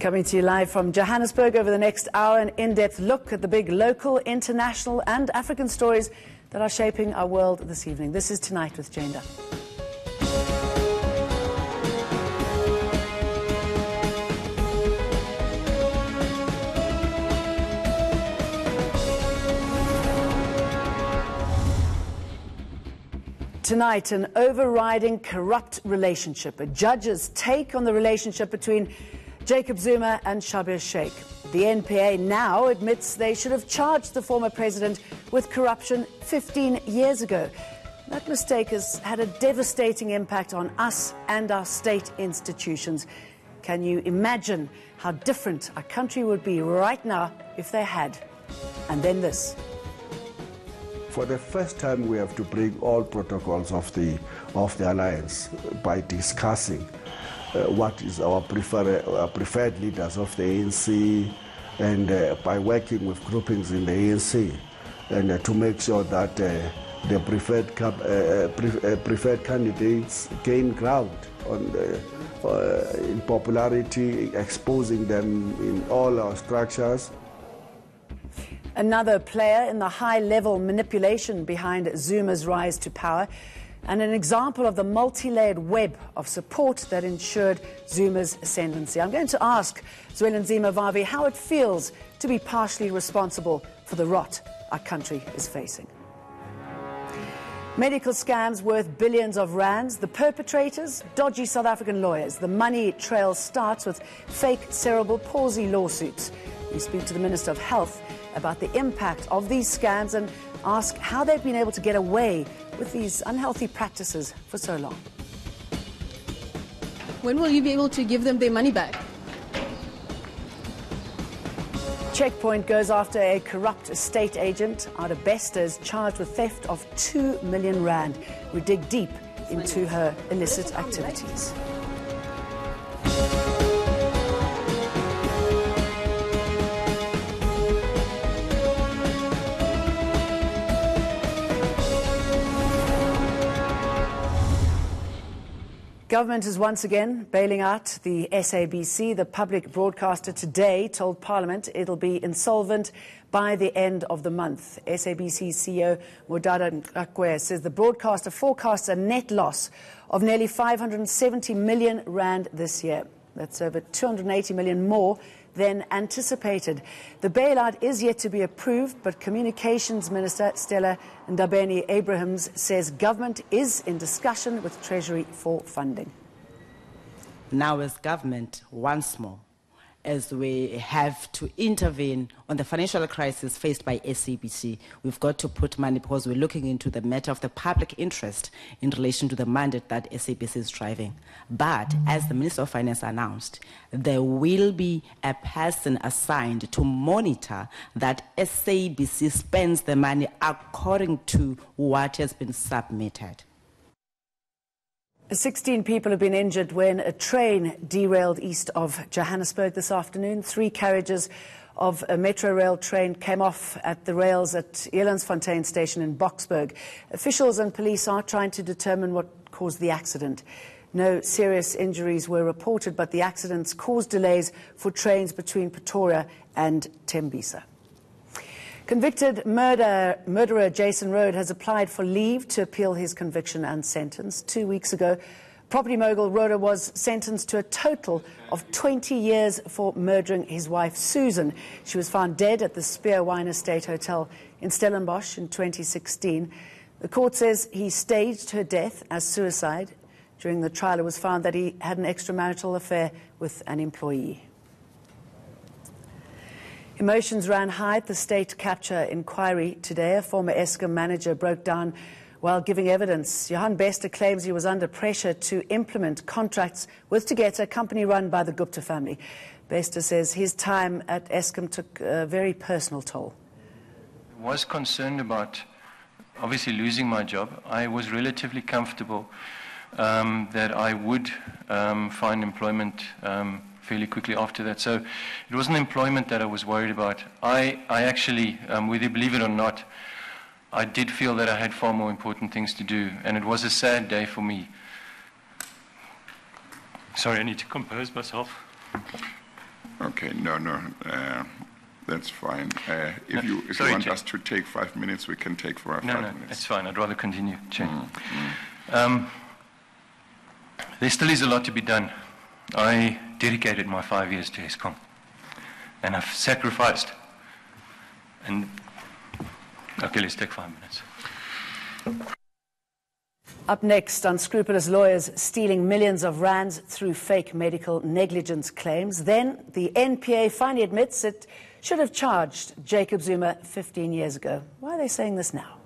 Coming to you live from Johannesburg over the next hour, an in-depth look at the big local, international and African stories that are shaping our world this evening. This is Tonight with Jane Dutton. Tonight, an overriding corrupt relationship, a judge's take on the relationship between Jacob Zuma and Schabir Shaik. The NPA now admits they should have charged the former president with corruption 15 years ago. That mistake has had a devastating impact on us and our state institutions. Can you imagine how different our country would be right now if they had? And then this. For the first time, we have to bring all protocols of the alliance by discussing what is our preferred leaders of the ANC, and by working with groupings in the ANC, and to make sure that the preferred candidates gain ground in popularity, exposing them in all our structures. Another player in the high-level manipulation behind Zuma's rise to power, and an example of the multi-layered web of support that ensured Zuma's ascendancy. I'm going to ask Zwelinzima Vavi how it feels to be partially responsible for the rot our country is facing. Medical scams worth billions of rands, the perpetrators, dodgy South African lawyers. The money trail starts with fake cerebral palsy lawsuits. We speak to the Minister of Health about the impact of these scams and ask how they've been able to get away with these unhealthy practices for so long. When will you be able to give them their money back? Checkpoint goes after a corrupt estate agent. Arda Bester is charged with theft of 2 million rand. We dig deep into her illicit activities. Government is once again bailing out the SABC. The public broadcaster today told Parliament it'll be insolvent by the end of the month. SABC CEO Modada Nkakwe says the broadcaster forecasts a net loss of nearly 570 million rand this year. That's over 280 million more than anticipated. The bailout is yet to be approved, but Communications Minister Stella Ndabeni-Abrahams says government is in discussion with Treasury for funding. Now as government, once more, as we have to intervene on the financial crisis faced by SABC, we've got to put money because we're looking into the matter of the public interest in relation to the mandate that SABC is driving. But as the Minister of Finance announced, there will be a person assigned to monitor that SABC spends the money according to what has been submitted. 16 people have been injured when a train derailed east of Johannesburg this afternoon. 3 carriages of a Metro Rail train came off at the rails at Elandsfontein station in Boksburg. Officials and police are trying to determine what caused the accident. No serious injuries were reported, but the accidents caused delays for trains between Pretoria and Tembisa. Convicted murderer Jason Rode has applied for leave to appeal his conviction and sentence. 2 weeks ago, property mogul Rode was sentenced to a total of 20 years for murdering his wife Susan. She was found dead at the Spear Wine Estate Hotel in Stellenbosch in 2016. The court says he staged her death as suicide. During the trial, it was found that he had an extramarital affair with an employee. Emotions ran high at the state capture inquiry today. A former Eskom manager broke down while giving evidence. Johan Bester claims he was under pressure to implement contracts with Tegeta, a company run by the Gupta family. Bester says his time at Eskom took a very personal toll. I was concerned about obviously losing my job. I was relatively comfortable that I would find employment fairly quickly after that. So it wasn't employment that I was worried about. I actually, whether you believe it or not, I did feel that I had far more important things to do, and it was a sad day for me. Sorry, I need to compose myself. Okay, no, that's fine. If you Sorry, want Chair. us to take 5 minutes, we can take 5 No, minutes. it's fine. I'd rather continue, Chair. There still is a lot to be done. I dedicated my 5 years to Eskom, and I've sacrificed. And okay, let's take 5 minutes. Up next, unscrupulous lawyers stealing millions of rands through fake medical negligence claims. Then the NPA finally admits it should have charged Jacob Zuma 15 years ago. Why are they saying this now?